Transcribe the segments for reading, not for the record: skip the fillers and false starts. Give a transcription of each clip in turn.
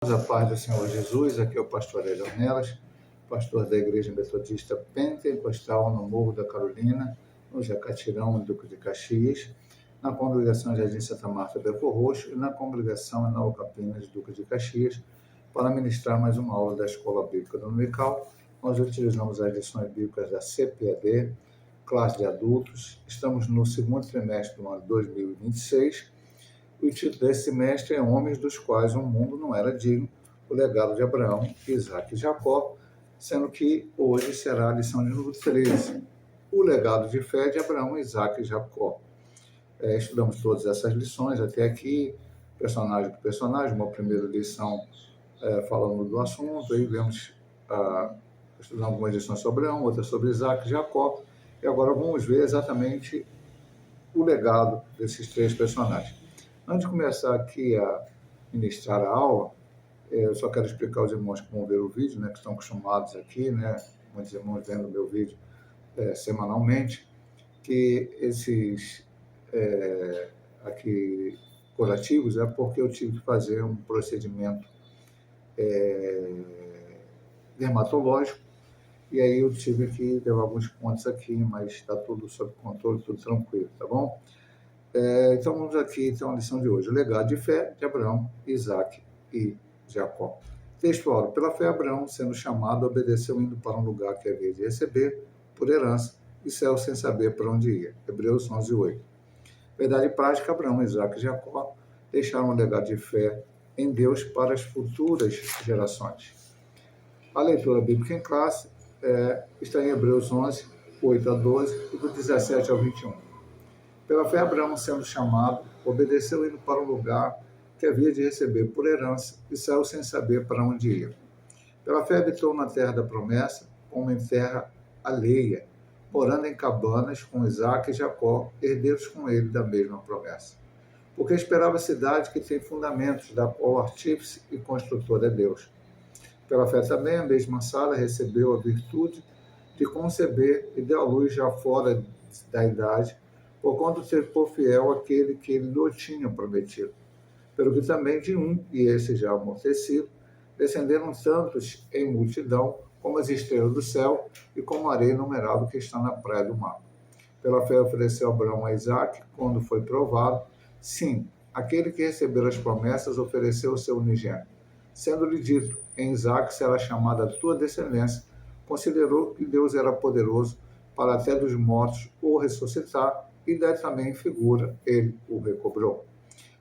A paz do Senhor Jesus, aqui é o pastor Hélio Ornelas, pastor da Igreja Metodista Pentecostal no Morro da Carolina, no Jacatirão, no Duque de Caxias, na congregação Jardim Santa Marta Belfor Roxo e na congregação Enau Campinas, Duque de Caxias, para ministrar mais uma aula da Escola Bíblica Dominical. Nós utilizamos as lições bíblicas da CPAD, classe de adultos. Estamos no segundo trimestre do ano 2026. O título desse semestre é Homens dos quais o mundo não era digno, o legado de Abraão, Isaac e Jacó, sendo que hoje será a lição de número 13, o legado de fé de Abraão, Isaac e Jacó. Estudamos todas essas lições até aqui, personagem por personagem, uma primeira lição falando do assunto, aí estudamos algumas lições sobre Abraão, outras sobre Isaac e Jacó, e agora vamos ver exatamente o legado desses três personagens. Antes de começar aqui a ministrar a aula, eu só quero explicar aos irmãos que vão ver o vídeo, que estão acostumados aqui, muitos irmãos vendo o meu vídeo semanalmente, que esses aqui curativos é porque eu tive que fazer um procedimento dermatológico, e aí eu tive que levar alguns pontos aqui, mas está tudo sob controle, tudo tranquilo, tá bom? Então vamos aqui, então, a lição de hoje, o legado de fé de Abraão, Isaac e Jacó. Textual: pela fé Abraão, sendo chamado, obedeceu indo para um lugar que havia de receber por herança, e céu sem saber para onde ia. Hebreus 11:8. Verdade prática: Abraão, Isaac e Jacó deixaram um legado de fé em Deus para as futuras gerações. A leitura bíblica em classe está em Hebreus 11, 8 a 12 e do 17 ao 21. Pela fé, Abraão, sendo chamado, obedeceu indo para um lugar que havia de receber por herança e saiu sem saber para onde ia. Pela fé, habitou na terra da promessa, como em terra alheia, morando em cabanas com Isaac e Jacó, herdeiros com ele da mesma promessa. Porque esperava a cidade que tem fundamentos, da qual o artífice e construtor é Deus. Pela fé também, a mesma Sara recebeu a virtude de conceber e deu à luz já fora da idade, por conta de ser por fiel aquele que ele não tinha prometido. Pelo que também de um, e esse já amortecido, descenderam tantos em multidão, como as estrelas do céu e como a areia inumerável que está na praia do mar. Pela fé ofereceu Abraão a Isaac, quando foi provado. Sim, aquele que recebeu as promessas ofereceu o seu unigênito. Sendo-lhe dito, em Isaac será chamada a tua descendência, considerou que Deus era poderoso para até dos mortos o ressuscitar, e daí também figura, ele o recobrou.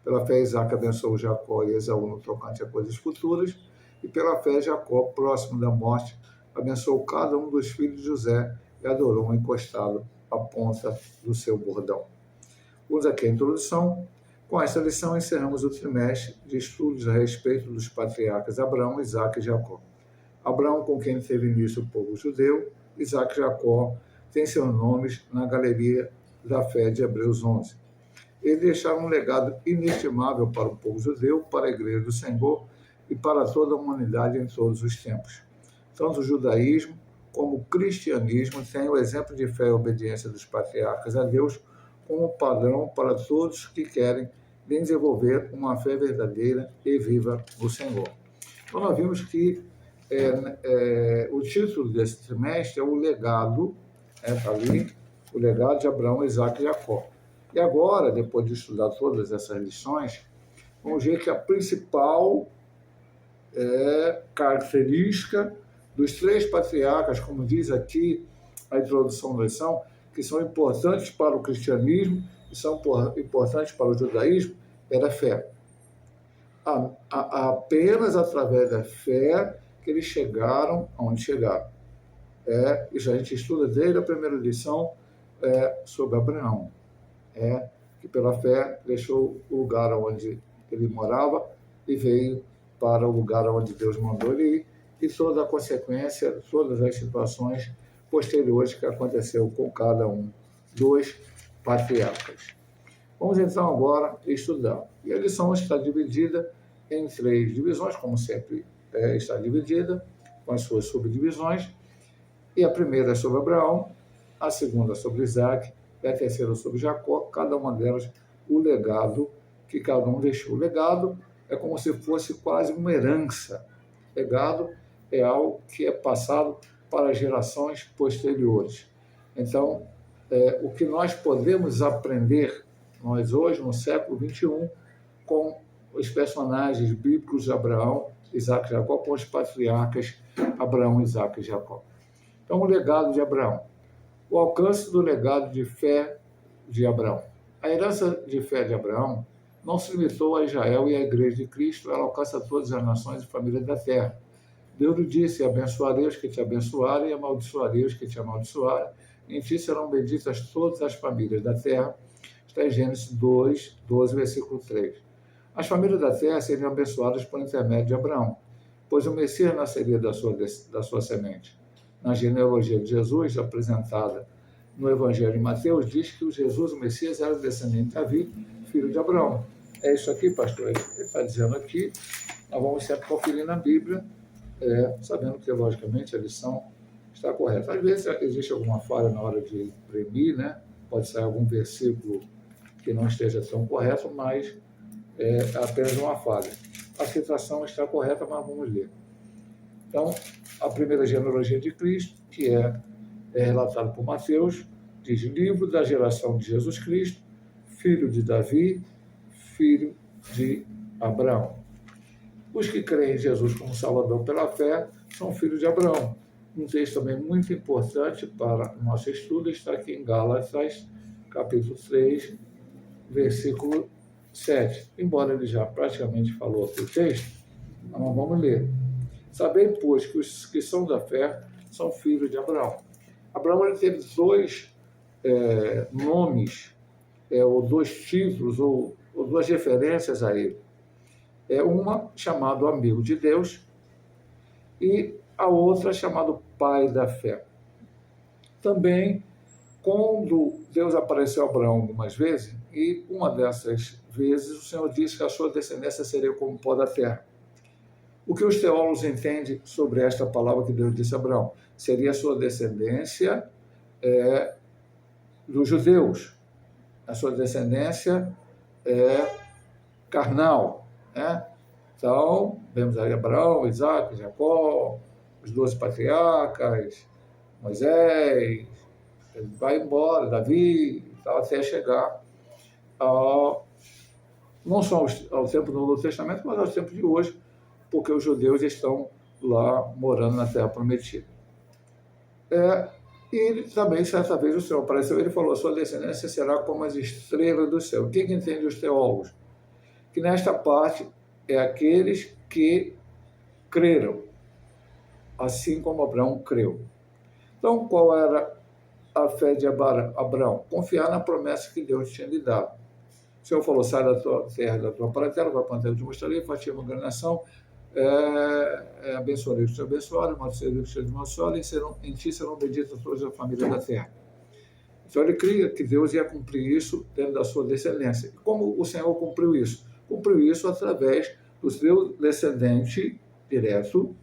Pela fé, Isaac abençoou Jacó e Esaú no tocante a coisas futuras, e pela fé, Jacó, próximo da morte, abençoou cada um dos filhos de José e adorou encostado à ponta do seu bordão. Vamos aqui a introdução. Com esta lição, encerramos o trimestre de estudos a respeito dos patriarcas Abraão, Isaac e Jacó. Abraão, com quem teve início o povo judeu, Isaac e Jacó têm seus nomes na galeria da fé de Hebreus 11. Eles deixaram um legado inestimável para o povo judeu, para a Igreja do Senhor e para toda a humanidade em todos os tempos. Tanto o judaísmo como o cristianismo têm o exemplo de fé e obediência dos patriarcas a Deus como padrão para todos que querem desenvolver uma fé verdadeira e viva no Senhor. Então nós vimos que o título desse trimestre é o legado, está ali, o legado de Abraão, Isaac e Jacó. E agora, depois de estudar todas essas lições, vamos ver que a principal característica dos três patriarcas, como diz aqui a introdução da lição, que são importantes para o cristianismo e são importantes para o judaísmo, era a fé. Apenas através da fé que eles chegaram aonde chegaram. Isso a gente estuda desde a primeira lição sobre Abraão, que pela fé deixou o lugar onde ele morava e veio para o lugar onde Deus mandou ele ir, e toda a consequência, todas as situações posteriores que aconteceu com cada um dos patriarcas. Vamos então agora estudar. E a lição está dividida em 3 divisões, como sempre está dividida, com as suas subdivisões. E a primeira é sobre Abraão, a segunda sobre Isaac e a terceira sobre Jacó, cada uma delas o legado que cada um deixou. O legado é como se fosse quase uma herança. Legado é algo que é passado para gerações posteriores. Então, o que nós podemos aprender, nós hoje, no século XXI, com os personagens bíblicos de Abraão, Isaac e Jacó, com os patriarcas Abraão, Isaac e Jacó. Então, o legado de Abraão. O alcance do legado de fé de Abraão. A herança de fé de Abraão não se limitou a Israel e à Igreja de Cristo, ela alcança todas as nações e famílias da terra. Deus lhe disse: abençoarei os que te abençoarem e amaldiçoarei os que te amaldiçoarem. Em ti serão benditas todas as famílias da terra. Está em Gênesis 2, 12, versículo 3. As famílias da terra seriam abençoadas por intermédio de Abraão, pois o Messias nasceria da sua semente. Na genealogia de Jesus, apresentada no Evangelho de Mateus, diz que o Jesus, o Messias, era descendente de Davi, filho de Abraão. É isso aqui, pastor? Ele está dizendo aqui. Nós vamos sempre conferir na Bíblia, sabendo que, logicamente, a lição está correta. Às vezes existe alguma falha na hora de imprimir, né? Pode sair algum versículo que não esteja tão correto, mas é apenas uma falha. A citação está correta, mas vamos ler. Então, a primeira genealogia de Cristo, que é relatado por Mateus, diz: livro da geração de Jesus Cristo, filho de Davi, filho de Abraão. Os que creem em Jesus como Salvador pela fé são filhos de Abraão. Um texto também muito importante para o nosso estudo está aqui em Gálatas, capítulo 3, versículo 7. Embora ele já praticamente falou aqui o texto, nós vamos ler. Sabei, pois, que os que são da fé são filhos de Abraão. Abraão ele teve dois nomes, ou dois títulos, ou duas referências a ele. Uma chamado amigo de Deus e a outra chamado pai da fé. Também, quando Deus apareceu a Abraão algumas vezes, e uma dessas vezes o Senhor disse que a sua descendência seria como o pó da terra. O que os teólogos entendem sobre esta palavra que Deus disse a Abraão? Seria a sua descendência dos judeus, a sua descendência carnal. Né? Então, vemos aí Abraão, Isaac, Jacó, os 12 patriarcas, Moisés, ele vai embora, Davi, até chegar não só ao tempo do Novo Testamento, mas ao tempo de hoje, porque os judeus estão lá morando na Terra Prometida. E ele também, certa vez, o Senhor apareceu, ele falou: sua descendência será como as estrelas do céu. O que entendem os teólogos? Que nesta parte é aqueles que creram, assim como Abraão creu. Então, qual era a fé de Abraão? Confiar na promessa que Deus tinha lhe dado. O Senhor falou: sai da tua terra, da tua parentela, vai para a terra de mostrarei, fatia uma grande nação, abençoarei os que te abençoarem, amaldiçoarei os que te amaldiçoarem, em ti serão benditas todas as famílias da terra. Então ele cria que Deus ia cumprir isso dentro da sua descendência. E como o Senhor cumpriu isso? Cumpriu isso através do seu descendente direto,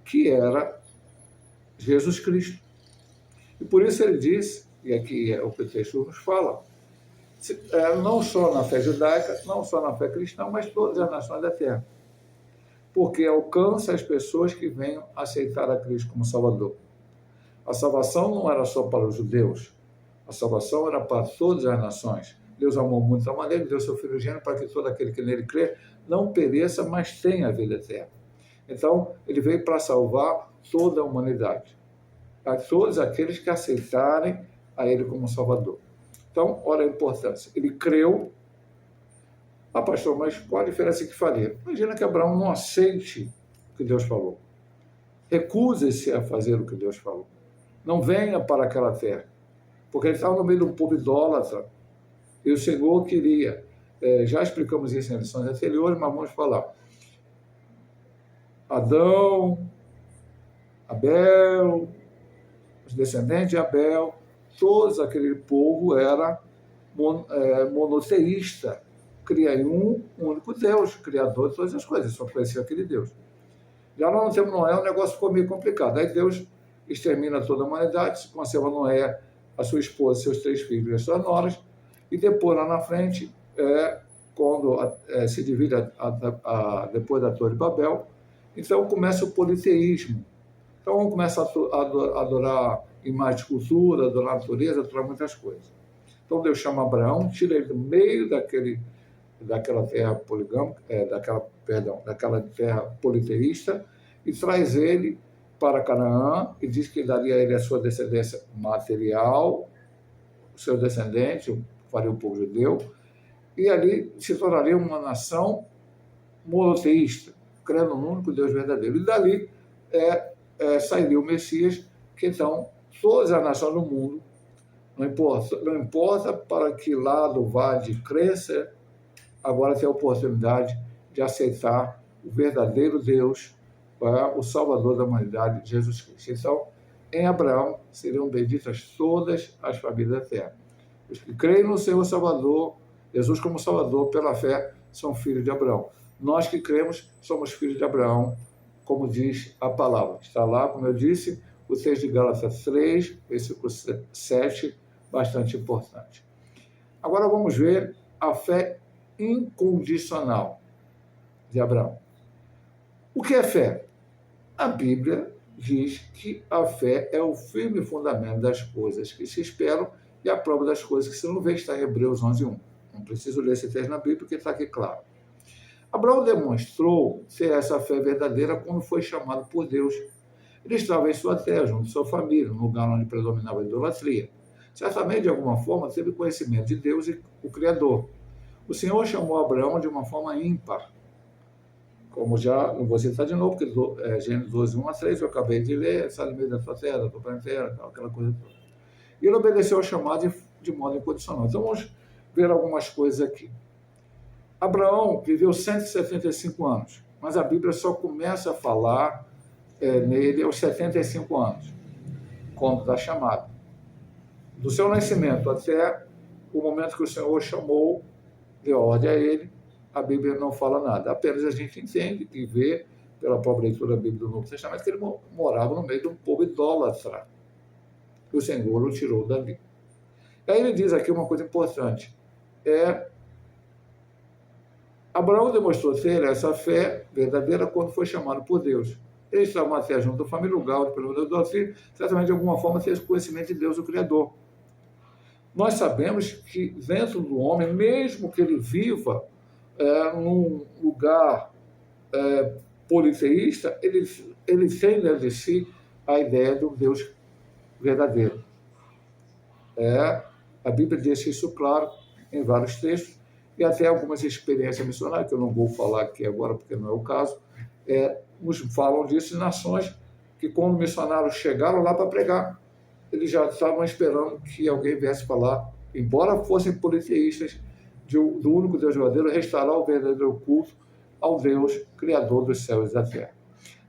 que era Jesus Cristo. E por isso ele diz, e aqui é o que o texto nos fala, não só na fé judaica, não só na fé cristã, mas todas as nações da terra. Porque alcança as pessoas que venham aceitar a Cristo como Salvador. A salvação não era só para os judeus, a salvação era para todas as nações. Deus amou muito de tal maneira que deu seu Filho gênero para que todo aquele que nele crê não pereça, mas tenha a vida eterna. Então, ele veio para salvar toda a humanidade, a todos aqueles que aceitarem a ele como Salvador. Então, olha a importância. Ele creu. Pastor, mas qual a diferença que faria? Imagina que Abraão não aceite o que Deus falou. Recuse-se a fazer o que Deus falou. Não venha para aquela terra. Porque ele estava no meio de um povo idólatra. E o Senhor queria. Já explicamos isso em lições anteriores, mas vamos falar. Adão, Abel, os descendentes de Abel, todos aquele povo era monoteísta, cria um único Deus, criador de todas as coisas, só conhecia aquele Deus. Já nós não temos Noé, o negócio ficou meio complicado. Aí Deus extermina toda a humanidade, conserva Noé, a sua esposa, seus 3 filhos e as suas noras, e depois lá na frente quando se divide depois da Torre de Babel, então começa o politeísmo. Então vamos começar a adorar imagem de cultura, adorar a natureza, adorar muitas coisas. Então Deus chama Abraão, tira ele do meio daquela terra poligâmica, daquela terra politeísta, e traz ele para Canaã, e diz que daria a ele a sua descendência material, o seu descendente, faria o povo judeu, e ali se tornaria uma nação monoteísta, crendo no único Deus verdadeiro. E dali sairia o Messias, que então todas as nações do mundo, não importa para que lado vá de crença, agora tem a oportunidade de aceitar o verdadeiro Deus, o Salvador da humanidade, Jesus Cristo. Então, em Abraão seriam benditas todas as famílias da terra. Os que creem no Senhor Salvador, Jesus como Salvador, pela fé, são filhos de Abraão. Nós que cremos, somos filhos de Abraão, como diz a palavra. Está lá, como eu disse, o texto de Gálatas 3, versículo 7, bastante importante. Agora vamos ver a fé incondicional de Abraão. O que é fé? A Bíblia diz que a fé é o firme fundamento das coisas que se esperam e a prova das coisas que se não vê, está em Hebreus 11:1. Não preciso ler esse texto na Bíblia, porque está aqui claro. Abraão demonstrou ser essa fé verdadeira quando foi chamado por Deus. Ele estava em sua terra, junto de sua família, no lugar onde predominava a idolatria. Certamente, de alguma forma, teve conhecimento de Deus e o Criador. O Senhor chamou Abraão de uma forma ímpar. Como já, não vou citar de novo, porque Gênesis 12:1-3, eu acabei de ler, sai do meio da tua terra, da tua parentela, aquela coisa toda. E ele obedeceu ao chamado de modo incondicional. Então, vamos ver algumas coisas aqui. Abraão viveu 175 anos, mas a Bíblia só começa a falar nele aos 75 anos, quando da chamada. Do seu nascimento até o momento que o Senhor chamou, deu ordem a ele, a Bíblia não fala nada. Apenas a gente entende e vê, pela própria leitura da Bíblia do Novo Testamento, que ele morava no meio de um povo idólatra. E o Senhor o tirou dali. Aí ele diz aqui uma coisa importante. Abraão demonstrou ter essa fé verdadeira quando foi chamado por Deus. Ele estava até junto da família, lugar onde pelo do filho, certamente de alguma forma teve conhecimento de Deus, o Criador. Nós sabemos que dentro do homem, mesmo que ele viva num lugar politeísta, ele tem dentro de si a ideia do Deus verdadeiro. A Bíblia deixa isso claro em vários textos, e até algumas experiências missionárias, que eu não vou falar aqui agora, porque não é o caso, nos falam disso em nações que, quando missionários chegaram lá para pregar, eles já estavam esperando que alguém viesse falar, embora fossem politeístas, do único Deus verdadeiro, restaurar o verdadeiro culto ao Deus Criador dos céus e da terra.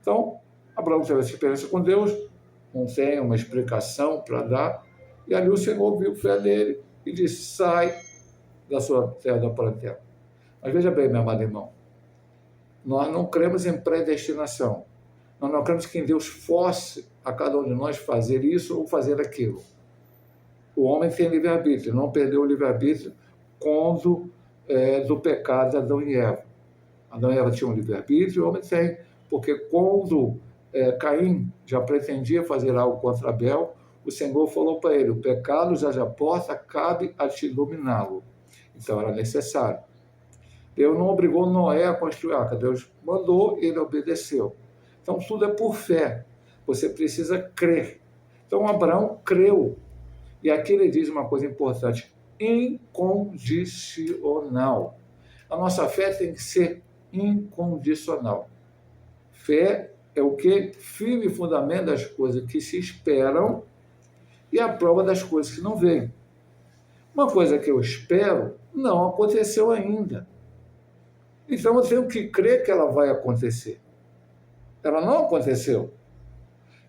Então, Abraão teve essa experiência com Deus, não tem uma explicação para dar, e ali o Senhor viu fé nele e disse: sai da sua terra da parentela. Mas veja bem, meu amado irmão, nós não cremos em predestinação. Nós não cremos que em Deus force a cada um de nós fazer isso ou fazer aquilo. O homem tem livre-arbítrio, não perdeu o livre-arbítrio quando do pecado de Adão e Eva. Adão e Eva tinham livre-arbítrio, o homem tem, porque quando Caim já pretendia fazer algo contra Abel, o Senhor falou para ele: o pecado já à porta, cabe a ti dominá-lo. Então era necessário. Deus não obrigou Noé a construir a arca, Deus mandou, ele obedeceu. Então tudo é por fé, você precisa crer. Então Abraão creu, e aqui ele diz uma coisa importante: incondicional. A nossa fé tem que ser incondicional. Fé é o que? Firme fundamento das coisas que se esperam e a prova das coisas que não veem. Uma coisa que eu espero não aconteceu ainda. Então eu tenho que crer que ela vai acontecer. Ela não aconteceu.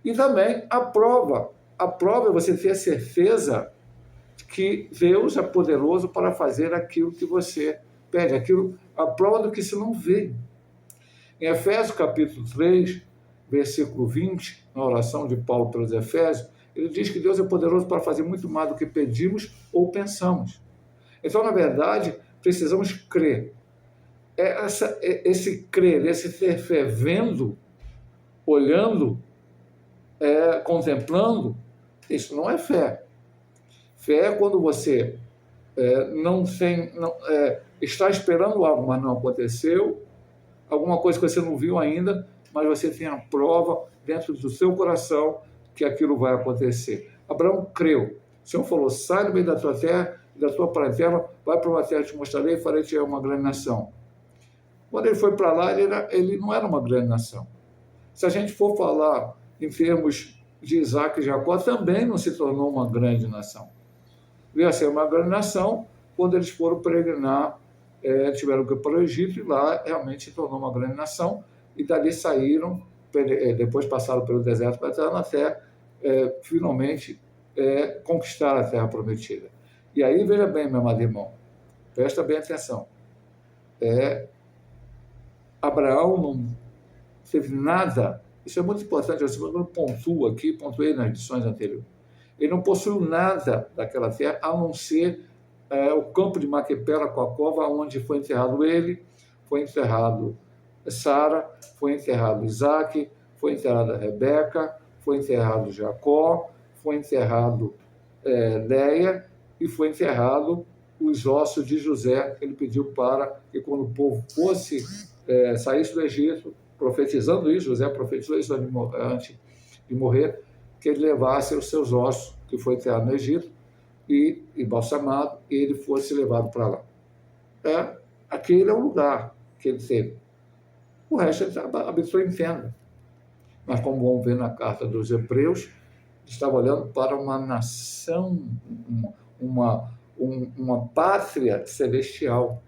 E também a prova. A prova é você ter a certeza que Deus é poderoso para fazer aquilo que você pede, a prova do que se não vê. Em Efésios capítulo 3, versículo 20, na oração de Paulo pelos Efésios, ele diz que Deus é poderoso para fazer muito mais do que pedimos ou pensamos. Então, na verdade, precisamos crer. Esse crer, esse ter fé vendo, olhando, contemplando, isso não é fé. Fé é quando você está esperando algo, mas não aconteceu, alguma coisa que você não viu ainda, mas você tem a prova dentro do seu coração que aquilo vai acontecer. Abraão creu. O Senhor falou, sai do meio da tua terra, da tua parentela, vai para uma terra que te mostrarei e farei-te uma grande nação. Quando ele foi para lá, ele não era uma grande nação. Se a gente for falar em termos de Isaac e Jacó, também não se tornou uma grande nação. Veio a ser uma grande nação quando eles foram peregrinar, tiveram que ir para o Egito, e lá realmente se tornou uma grande nação, e dali saíram, depois passaram pelo deserto para entrar na terra, finalmente conquistar a terra prometida. E aí, veja bem, meu amado irmão, presta bem atenção. Abraão não teve nada, isso é muito importante, eu pontuei nas lições anteriores. Ele não possuiu nada daquela terra, a não ser o campo de Maquepela com a cova onde foi enterrado ele, foi enterrado Sara, foi enterrado Isaac, foi enterrada Rebeca, foi enterrado Jacó, foi enterrado Leia e foi enterrado os ossos de José, que ele pediu para que quando o povo saísse do Egito, profetizando isso, José profetizou isso antes de morrer, que ele levasse os seus ossos, que foi enterrado no Egito, e embalsamado, e ele fosse levado para lá. Aquele é o lugar que ele teve. O resto ele habitou em tenda. Mas, como vamos ver na carta dos Hebreus, estava olhando para uma nação, uma pátria celestial,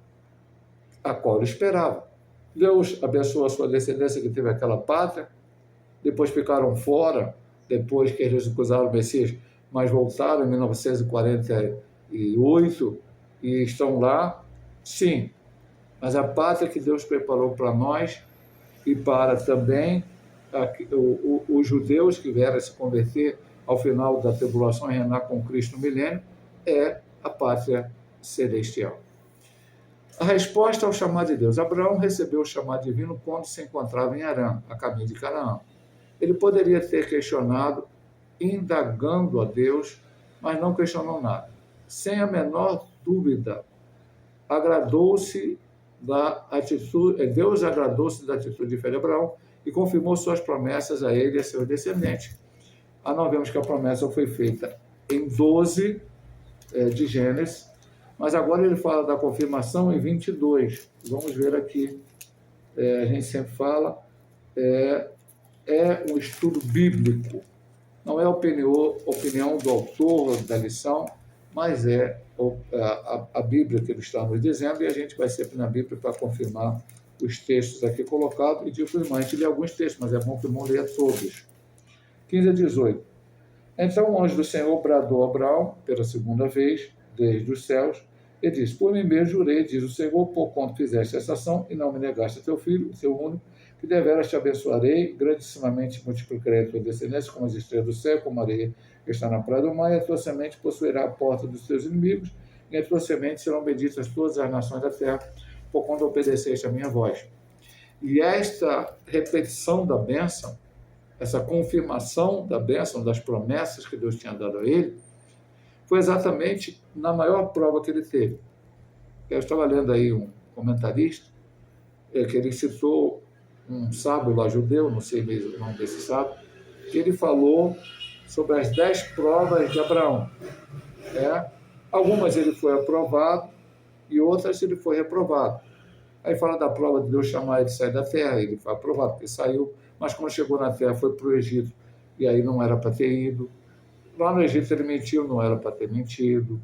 a qual ele esperava. Deus abençoou a sua descendência que teve aquela pátria, depois ficaram fora, depois que eles recusaram o Messias, mas voltaram em 1948 e estão lá, sim, mas a pátria que Deus preparou para nós e para também os judeus que vieram a se converter ao final da tribulação e reinar com Cristo no milênio, é a pátria celestial. A resposta ao chamado de Deus. Abraão recebeu o chamado divino quando se encontrava em Harã, a caminho de Canaã. Ele poderia ter questionado, indagando a Deus, mas não questionou nada. Sem a menor dúvida, Deus agradou-se da atitude de fé de Abraão e confirmou suas promessas a ele e a seus descendentes. Nós vemos que a promessa foi feita em 12 de Gênesis, mas agora ele fala da confirmação em 22. Vamos ver aqui. A gente sempre fala, um estudo bíblico. Não é a opinião do autor da lição, mas é a Bíblia que ele está nos dizendo, e a gente vai sempre na Bíblia para confirmar os textos aqui colocados, e digo para o irmão, a gente lê alguns textos, mas é bom que o irmão leia todos. 15 a 18. Então o anjo do Senhor bradou a Abraão pela segunda vez, desde os céus, e disse, por mim mesmo jurei, diz o Senhor, por quanto fizeste essa ação, e não me negaste a teu filho, o teu único, que deveras te abençoarei, grandissimamente multiplicarei a tua descendência, como as estrelas do céu, como a areia que está na praia do mar, e a tua semente possuirá a porta dos teus inimigos, e a tua semente serão benditas todas as nações da terra, por quanto obedeceste a minha voz. E esta repetição da bênção, essa confirmação da bênção, das promessas que Deus tinha dado a ele, foi exatamente na maior prova que ele teve. Eu estava lendo aí um comentarista, que ele citou um sábio lá judeu, não sei mesmo o nome desse sábio, que ele falou sobre as 10 provas de Abraão. Algumas ele foi aprovado e outras ele foi reprovado. Aí fala da prova de Deus chamar ele de sair da terra, ele foi aprovado porque saiu, mas quando chegou na terra foi para o Egito, e aí não era para ter ido. Lá no Egito ele mentiu, não era para ter mentido.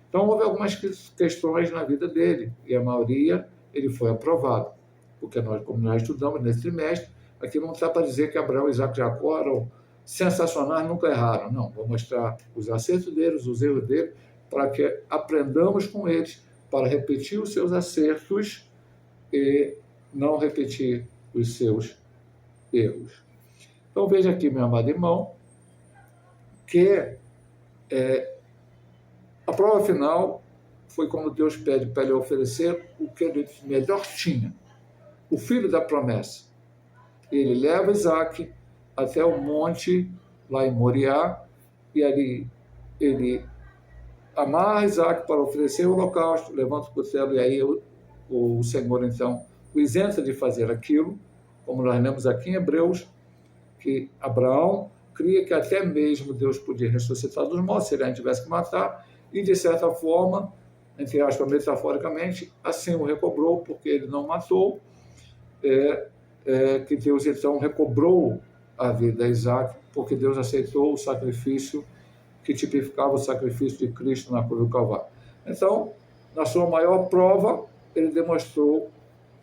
Então houve algumas questões na vida dele, e a maioria ele foi aprovado. Porque nós, como nós estudamos nesse trimestre, aqui não está para dizer que Abraão, Isaac e Jacó eram sensacionais, nunca erraram. Não, vou mostrar os acertos deles, os erros deles, para que aprendamos com eles, para repetir os seus acertos e não repetir os seus erros. Então veja aqui, meu amado irmão, que a prova final foi quando Deus pede para ele oferecer o que ele melhor tinha, o filho da promessa. Ele leva Isaac até o monte, lá em Moriá, e ali ele amarra Isaac para oferecer o holocausto, levanta o cutelo, e aí o Senhor, então, o isenta de fazer aquilo, como nós lemos aqui em Hebreus, que Abraão cria que até mesmo Deus podia ressuscitar dos mortos, se ele tivesse que matar, e de certa forma, entre aspas, metaforicamente, assim o recobrou, porque ele não matou, que Deus então recobrou a vida de Isaac, porque Deus aceitou o sacrifício que tipificava o sacrifício de Cristo na cruz do Calvário. Então, na sua maior prova, ele demonstrou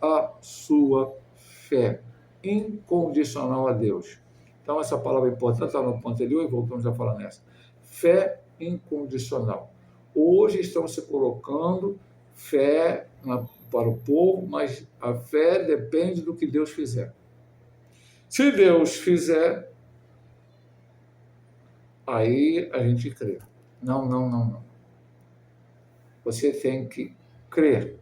a sua fé incondicional a Deus. Então, essa palavra é importante, está no ponto anterior e voltamos a falar nessa. Fé incondicional. Hoje estão se colocando fé para o povo, mas a fé depende do que Deus fizer. Se Deus fizer, aí a gente crê. Não. Você tem que crer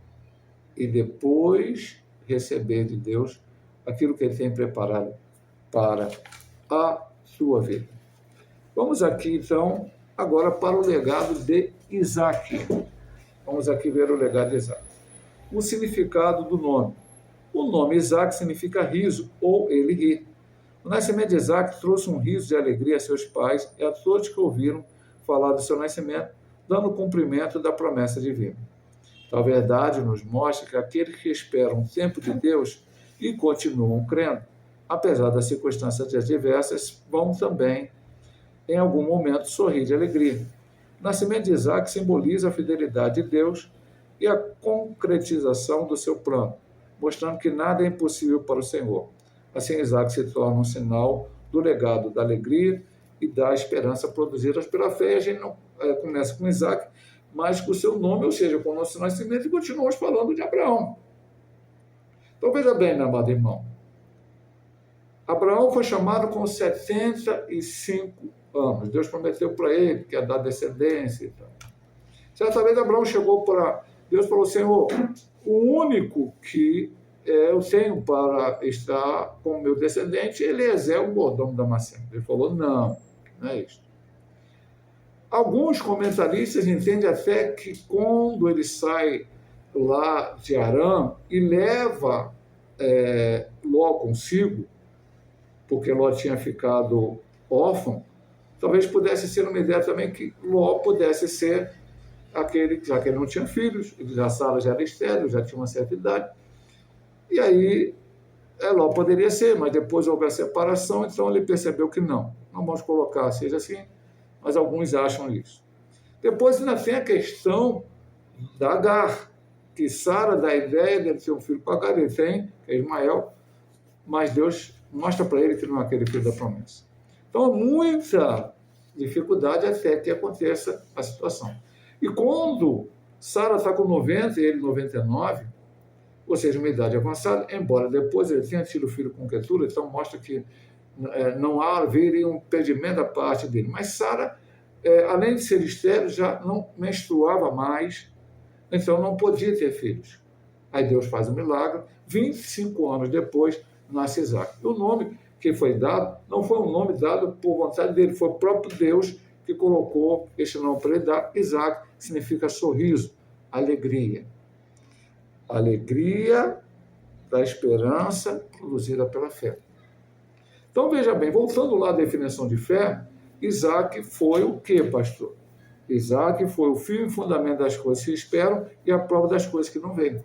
e depois receber de Deus aquilo que Ele tem preparado para a sua vida. Vamos aqui, então, agora para o legado de Isaac. Vamos aqui ver o legado de Isaac. O significado do nome. O nome Isaac significa riso, ou ele ri. O nascimento de Isaac trouxe um riso de alegria a seus pais e a todos que ouviram falar do seu nascimento, dando cumprimento da promessa divina. Tal verdade nos mostra que aqueles que esperam o tempo de Deus e continuam crendo, apesar das circunstâncias adversas, vão também, em algum momento, sorrir de alegria. O nascimento de Isaac simboliza a fidelidade de Deus e a concretização do seu plano, mostrando que nada é impossível para o Senhor. Assim, Isaac se torna um sinal do legado da alegria e da esperança produzidas pela fé. A gente não começa com Isaac, mas com o seu nome, ou seja, com o nosso nascimento, e continuamos falando de Abraão. Então, veja bem, meu amado irmão. Abraão foi chamado com 75 anos. Deus prometeu para ele que ia dar descendência e tal. Certa vez, Abraão chegou para Deus e falou: Senhor, o único que eu tenho para estar com o meu descendente, Eliezer, o mordomo da Damasceno. Ele falou: não é isso. Alguns comentaristas entendem até que quando ele sai lá de Arã e leva Ló consigo, porque Ló tinha ficado órfão, talvez pudesse ser uma ideia também que Ló pudesse ser aquele, já que ele não tinha filhos, já Sara já era estéril, já tinha uma certa idade, e aí Ló poderia ser, mas depois houve a separação, então ele percebeu que não vamos colocar, seja assim, mas alguns acham isso. Depois ainda tem a questão da Agar, que Sara dá a ideia de ter um filho com Agar, ele tem, que é Ismael, mas Deus mostra para ele que não é aquele filho da promessa. Então, há muita dificuldade até que aconteça a situação. E quando Sara está com 90 e ele 99, ou seja, uma idade avançada, embora depois ele tenha tido filho com Quetura, então mostra que não haveria um impedimento da parte dele. Mas Sara, além de ser estéril, já não menstruava mais, então não podia ter filhos. Aí Deus faz um milagre, 25 anos depois nasce Isaac. O nome que foi dado não foi um nome dado por vontade dele, foi o próprio Deus que colocou este nome para ele dar. Isaac significa sorriso, alegria. Alegria da esperança produzida pela fé. Então, veja bem, voltando lá à definição de fé, Isaac foi o quê, pastor? Isaac foi o fio e fundamento das coisas que esperam e a prova das coisas que não veem.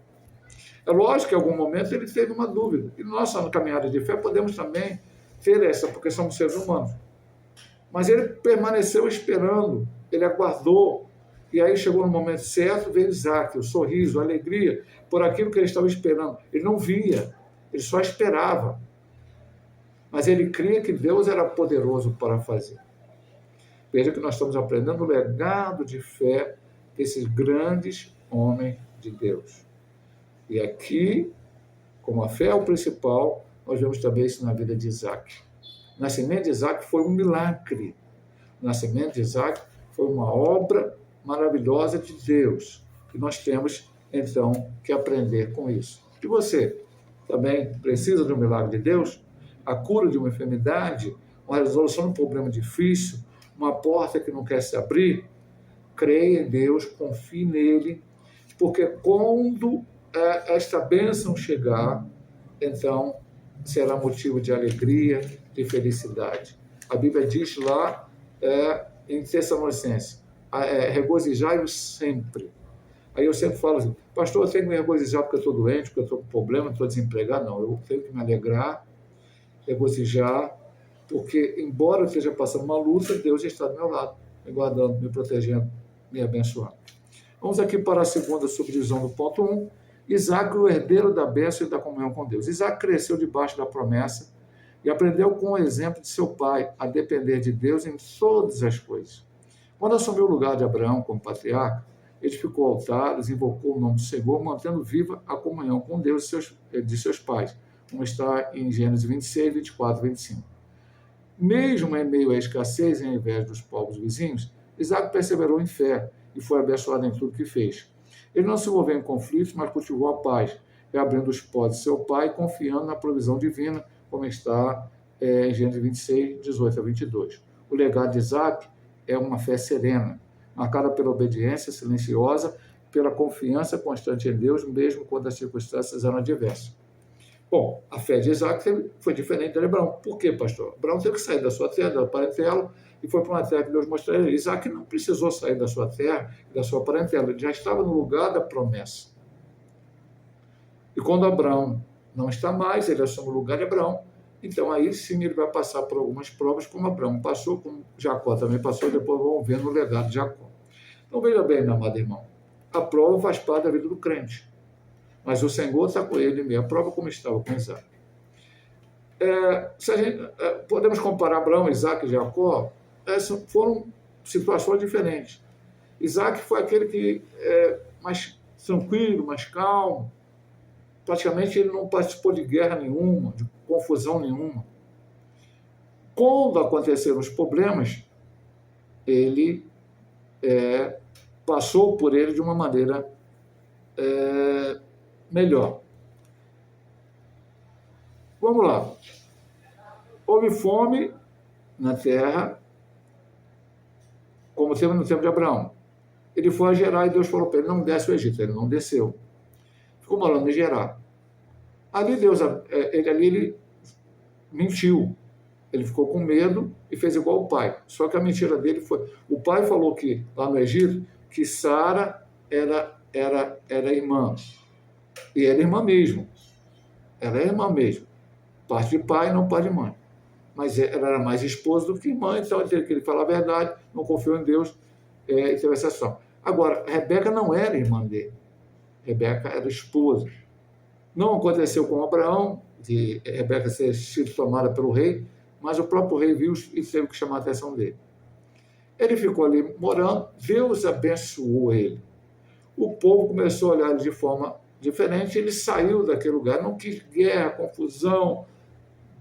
É lógico que em algum momento ele teve uma dúvida. E nossa caminhada de fé podemos também ter essa, porque somos seres humanos. Mas ele permaneceu esperando, ele aguardou. E aí chegou no momento certo, veio Isaac, o sorriso, a alegria, por aquilo que ele estava esperando. Ele não via, ele só esperava. Mas ele cria que Deus era poderoso para fazer. Veja que nós estamos aprendendo o legado de fé desses grandes homens de Deus. E aqui, como a fé é o principal, nós vemos também isso na vida de Isaac. O nascimento de Isaac foi um milagre. O nascimento de Isaac foi uma obra maravilhosa de Deus. E nós temos, então, que aprender com isso. E você também precisa de um milagre de Deus? A cura de uma enfermidade? Uma resolução de um problema difícil? Uma porta que não quer se abrir? Creia em Deus, confie nele, porque quando esta bênção chegar, então será motivo de alegria, de felicidade. A Bíblia diz lá em Tessalonicenses, regozijai-vos sempre. Aí eu sempre falo assim, pastor, eu tenho que me regozijar porque eu estou doente, porque eu estou com problema, estou desempregado. Não, eu tenho que me alegrar, regozijar, porque embora eu esteja passando uma luta, Deus está do meu lado, me guardando, me protegendo, me abençoando. Vamos aqui para a segunda subdivisão do ponto 1. Isaac, o herdeiro da bênção e da comunhão com Deus. Isaac cresceu debaixo da promessa e aprendeu com o exemplo de seu pai a depender de Deus em todas as coisas. Quando assumiu o lugar de Abraão como patriarca, edificou altares, invocou o nome do Senhor, mantendo viva a comunhão com Deus de seus pais, como está em Gênesis 26, 24 e 25. Mesmo em meio à escassez e ao invés dos povos vizinhos, Isaac perseverou em fé e foi abençoado em tudo que fez. Ele não se envolveu em conflitos, mas cultivou a paz, reabrindo os podes de seu pai, confiando na provisão divina, como está em Gênesis 26, 18 a 22. O legado de Isaac é uma fé serena, marcada pela obediência silenciosa, pela confiança constante em Deus, mesmo quando as circunstâncias eram adversas. Bom, a fé de Isaac foi diferente de Abraão. Por quê, pastor? Abraão teve que sair da sua terra, da parentela, e foi para uma terra que Deus mostrou a ele. Isaac não precisou sair da sua terra e da sua parentela, ele já estava no lugar da promessa. E quando Abraão não está mais, ele assume o lugar de Abraão, então aí sim ele vai passar por algumas provas, como Abraão passou, como Jacó também passou, e depois vamos ver no legado de Jacó. Então veja bem, meu amado irmão, a prova faz parte da vida do crente, mas o Senhor está com ele mesmo, a prova como estava com Isaac. Podemos comparar Abraão, Isaac e Jacó, foram situações diferentes. Isaac foi aquele que mais tranquilo, mais calmo, praticamente ele não participou de guerra nenhuma, de confusão nenhuma. Quando aconteceram os problemas, ele passou por ele de uma maneira melhor. Vamos lá. Houve fome na terra, como teve no tempo de Abraão. Ele foi a Gerar e Deus falou para ele, não desce o Egito. Ele não desceu. Ficou morando em Gerar. Ali ele mentiu. Ele ficou com medo e fez igual o pai. Só que a mentira dele foi... O pai falou que, lá no Egito, que Sara era irmã. E era irmã mesmo. Ela é irmã mesmo. Parte de pai, não parte de mãe. Mas ela era mais esposa do que irmã, então ele teve que falar a verdade, não confiou em Deus e teve essa ação. Agora, Rebeca não era irmã dele. Rebeca era esposa. Não aconteceu com Abraão, de Rebeca ser sido tomada pelo rei, mas o próprio rei viu e teve que chamar a atenção dele. Ele ficou ali morando, Deus abençoou ele. O povo começou a olhar ele de forma diferente, ele saiu daquele lugar, não quis guerra, confusão,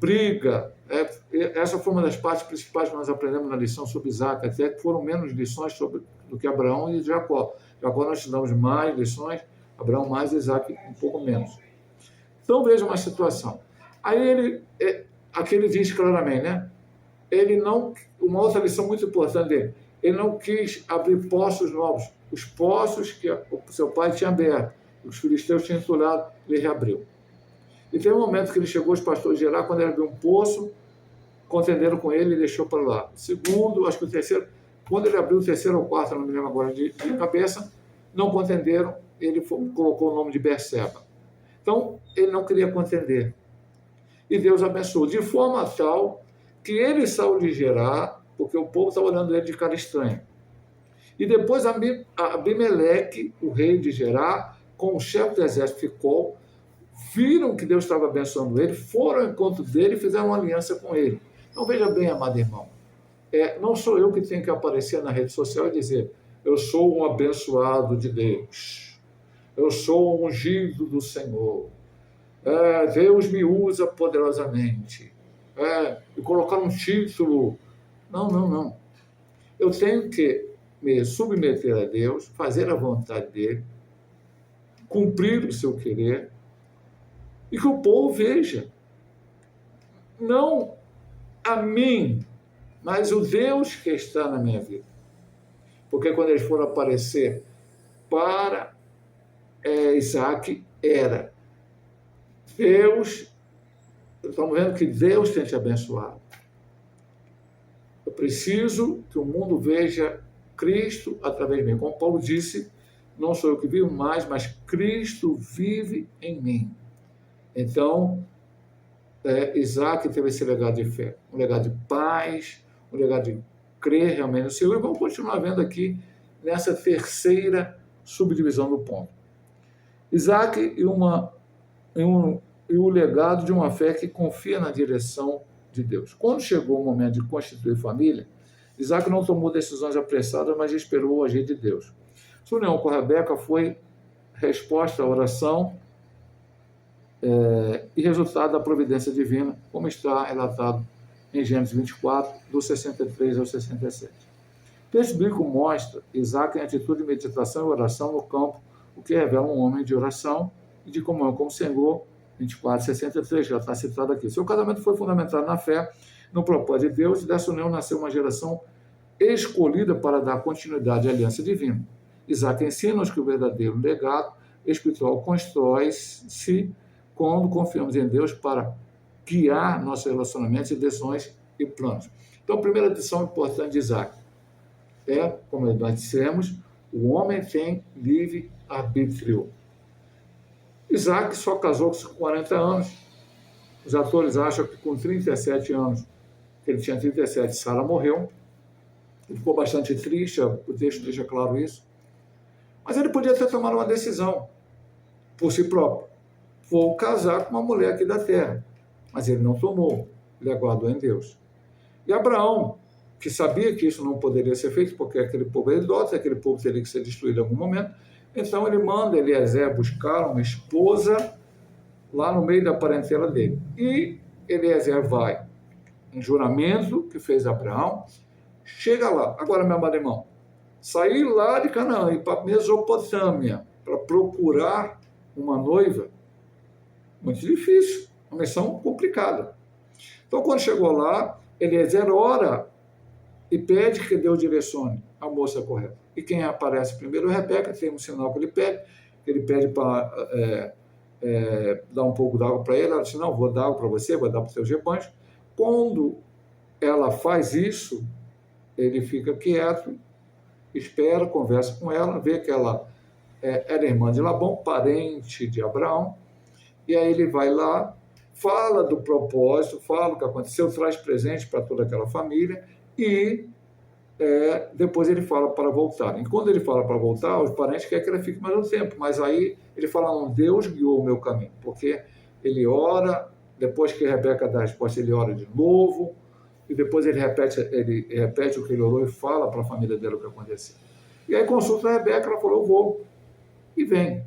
briga. Essa foi uma das partes principais que nós aprendemos na lição sobre Isaac, até que foram menos lições do que Abraão e Jacó. Jacó nós estudamos mais lições, Abraão mais, Isaac um pouco menos. Então veja uma situação. Aí aqui ele diz claramente, né? Uma outra lição muito importante dele, ele não quis abrir poços novos. Os poços que o seu pai tinha aberto, os filisteus tinham entulhado, ele reabriu. E tem um momento que ele chegou aos pastores de Gerar, quando ele abriu um poço, contenderam com ele e deixou para lá. Segundo, acho que o terceiro, quando ele abriu o terceiro ou quarto, não me lembro agora de cabeça, não contenderam, ele colocou o nome de Berseba. Então, ele não queria contender. E Deus abençoou, de forma tal que ele saiu de Gerar, porque o povo estava olhando ele de cara estranha. E depois Abimeleque, o rei de Gerar, com o chefe do exército ficou, viram que Deus estava abençoando ele, foram ao encontro dele e fizeram uma aliança com ele. Então, veja bem, amado irmão, não sou eu que tenho que aparecer na rede social e dizer, eu sou um abençoado de Deus, eu sou um ungido do Senhor, Deus me usa poderosamente, e colocar um título. Não. Eu tenho que me submeter a Deus, fazer a vontade dele, cumprir o seu querer e que o povo veja, não a mim, mas o Deus que está na minha vida. Porque quando eles foram aparecer para Isaac, era Deus, estamos vendo que Deus tem te abençoado. Eu preciso que o mundo veja Cristo através de mim. Como Paulo disse, não sou eu que vivo mais, mas Cristo vive em mim. Então, Isaac teve esse legado de fé, um legado de paz, um legado de crer realmente no Senhor. E vamos continuar vendo aqui nessa terceira subdivisão do ponto. Isaac e o legado de uma fé que confia na direção de Deus. Quando chegou o momento de constituir família, Isaac não tomou decisões apressadas, mas esperou o agir de Deus. Sua união com Rebeca foi resposta à oração e resultado da providência divina, como está relatado em Gênesis 24, do 63 ao 67. O texto bíblico mostra Isaac em atitude de meditação e oração no campo, o que revela um homem de oração e de comunhão com o Senhor, 24, 63, já está citado aqui. Seu casamento foi fundamentado na fé, no propósito de Deus, e dessa união nasceu uma geração escolhida para dar continuidade à aliança divina. Isaac ensina-nos que o verdadeiro legado espiritual constrói-se quando confiamos em Deus para guiar nossos relacionamentos e decisões e planos. Então, a primeira lição importante de Isaac como nós dissemos, o homem tem livre-arbítrio. Isaac só casou com 40 anos. Os atores acham que com 37 anos, ele tinha 37, Sara morreu. Ele ficou bastante triste, o texto deixa claro isso. Mas ele podia ter tomado uma decisão por si próprio. Vou casar com uma mulher aqui da terra. Mas ele não tomou, ele aguardou em Deus. E Abraão, que sabia que isso não poderia ser feito, porque aquele povo é idólatra, aquele povo teria que ser destruído em algum momento, então ele manda Eliezer buscar uma esposa lá no meio da parentela dele. E Eliezer vai em juramento que fez Abraão, chega lá. Agora, meu amado irmão, sair lá de Canaã e ir para Mesopotâmia para procurar uma noiva, muito difícil, uma missão complicada. Então, quando chegou lá, Eliezer ora e pede que Deus direcione a moça correta. E quem aparece primeiro é Rebeca, tem um sinal que ele pede para dar um pouco d'água para ele. Ela disse, não, vou dar água para você, vou dar para os seus rebanhos. Quando ela faz isso, ele fica quieto, espera, conversa com ela, vê que ela era irmã de Labão, parente de Abraão, e aí ele vai lá, fala do propósito, fala o que aconteceu, traz presente para toda aquela família, e depois ele fala para voltar. E quando ele fala para voltar, os parentes querem que ele fique mais um tempo, mas aí ele fala, não, Deus guiou o meu caminho, porque ele ora, depois que Rebeca dá a resposta, ele ora de novo, e depois ele repete o que ele orou e fala para a família dele o que aconteceu. E aí consulta a Rebeca, ela falou, eu vou, e vem.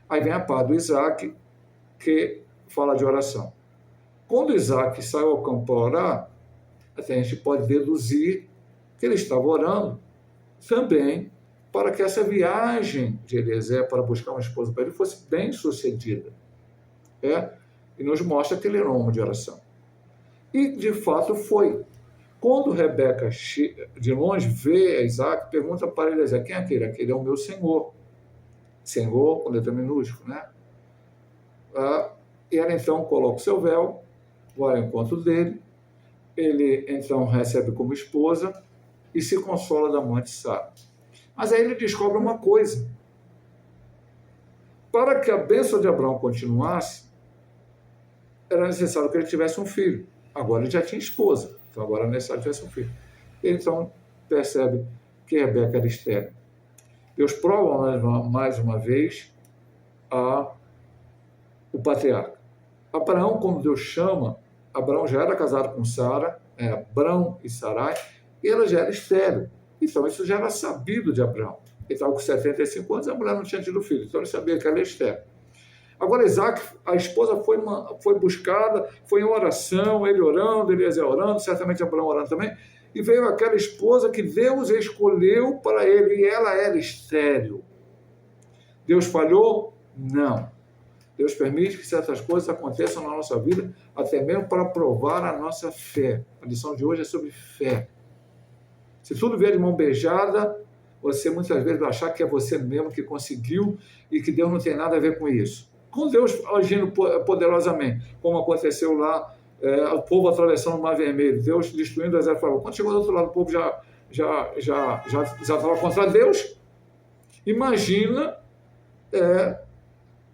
Aí vem a parte do Isaac, que fala de oração. Quando Isaac saiu ao campo para orar, a gente pode deduzir que ele estava orando também para que essa viagem de Eliezer para buscar uma esposa para ele fosse bem sucedida. E nos mostra que ele era um homem de oração. E, de fato, foi. Quando Rebeca, de longe, vê Isaac, pergunta para Eliezer, quem é aquele? Aquele é o meu Senhor. Senhor, com letra minúscula, né? E ela, então, coloca o seu véu, vai ao encontro dele, ele, então, recebe como esposa e se consola da morte de Sara. Mas aí ele descobre uma coisa. Para que a bênção de Abraão continuasse, era necessário que ele tivesse um filho. Agora ele já tinha esposa, então agora é necessário que tivesse um filho. Ele, então, percebe que Rebeca era estéril. Deus prova mais uma vez o patriarca. Abraão, quando Deus chama, Abraão já era casado com Sara, Abrão e Sarai, e ela já era estéril. Então, isso já era sabido de Abraão. Ele estava com 75 anos, a mulher não tinha tido filho, então ele sabia que ela era estéril. Agora, Isaac, a esposa foi buscada, foi em oração, ele orando, Eliezer orando, certamente Abraão orando também, e veio aquela esposa que Deus escolheu para ele, e ela era estéril. Deus falhou? Não. Deus permite que certas coisas aconteçam na nossa vida, até mesmo para provar a nossa fé. A lição de hoje é sobre fé. Se tudo vier de mão beijada, você muitas vezes vai achar que é você mesmo que conseguiu e que Deus não tem nada a ver com isso. Com Deus agindo poderosamente, como aconteceu lá, o povo atravessando o Mar Vermelho, Deus destruindo o exército de Faraó. Quando chegou do outro lado, o povo já estava contra Deus. Imagina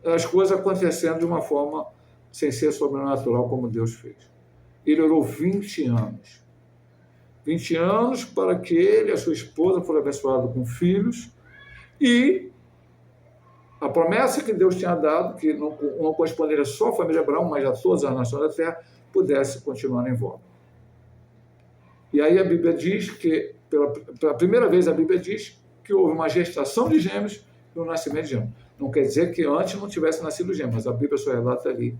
as coisas acontecendo de uma forma sem ser sobrenatural, como Deus fez. Ele orou 20 anos. 20 anos para que ele e a sua esposa fossem abençoados com filhos, e a promessa que Deus tinha dado, que não corresponderia só à família Abraão, mas a todas as nações da terra, pudesse continuar em volta. E aí a Bíblia diz que, pela primeira vez a Bíblia diz que houve uma gestação de gêmeos e um nascimento de gêmeos. Não quer dizer que antes não tivesse nascido gêmeos, mas a Bíblia só relata ali,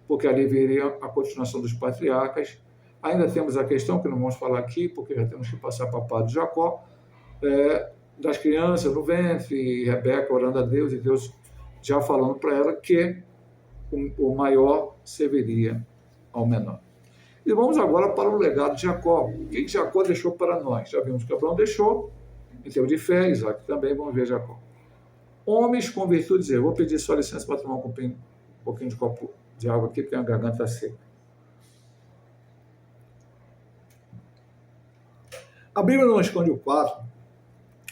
porque ali viria a continuação dos patriarcas. Ainda temos a questão, que não vamos falar aqui, porque já temos que passar para o pai de Jacó, das crianças no ventre, e Rebeca orando a Deus, e Deus já falando para ela que o maior serviria ao menor. E vamos agora para o legado de Jacó. O que Jacó deixou para nós? Já vimos que Abraão deixou, em termos de fé, Isaac também, vamos ver Jacó. Homens com virtudes, eu vou pedir só licença para tomar um pouquinho de copo de água aqui, porque a garganta seca. A Bíblia não esconde o fato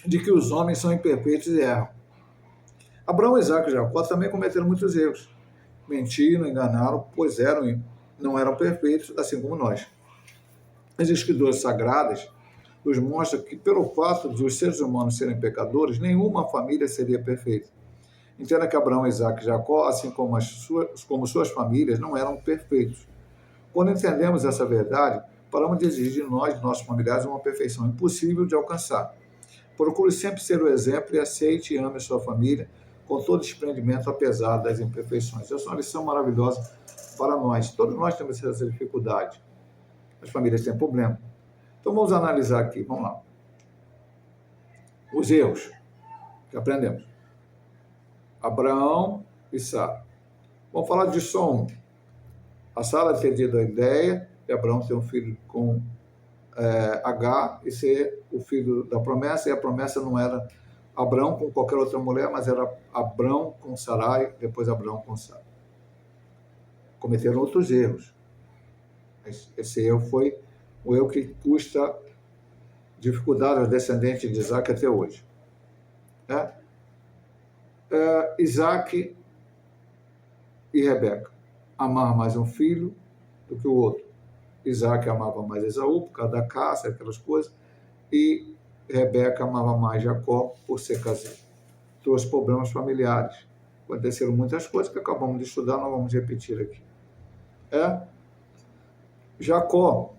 de que os homens são imperfeitos e erram. Abraão, Isaac e Jacó também cometeram muitos erros. Mentiram, enganaram, pois não eram perfeitos, assim como nós. As Escrituras Sagradas nos mostram que, pelo fato de os seres humanos serem pecadores, nenhuma família seria perfeita. Entenda que Abraão, Isaac e Jacó, assim como suas famílias, não eram perfeitos. Quando entendemos essa verdade, paramos de exigir de nós, de nossos familiares, uma perfeição impossível de alcançar. Procure sempre ser o exemplo e aceite e ame a sua família com todo desprendimento, apesar das imperfeições. Essa é uma lição maravilhosa para nós. Todos nós temos essa dificuldade. As famílias têm problema. Então vamos analisar aqui, vamos lá. Os erros que aprendemos. Abraão e Sara. Vamos falar de só um. A Sara ter tido a ideia de Abraão ter um filho com Agar e ser o filho da promessa, e a promessa não era Abraão com qualquer outra mulher, mas era Abraão com Sarai, depois Abraão com Sara. Cometeram outros erros. Esse erro foi o erro que custa dificuldade aos descendentes de Isaac até hoje. Isaac e Rebeca amavam mais um filho do que o outro. Isaac amava mais Esaú por causa da caça, aquelas coisas, e Rebeca amava mais Jacó por ser caseiro. Trouxe problemas familiares. Aconteceram muitas coisas que acabamos de estudar, não vamos repetir aqui. Jacó.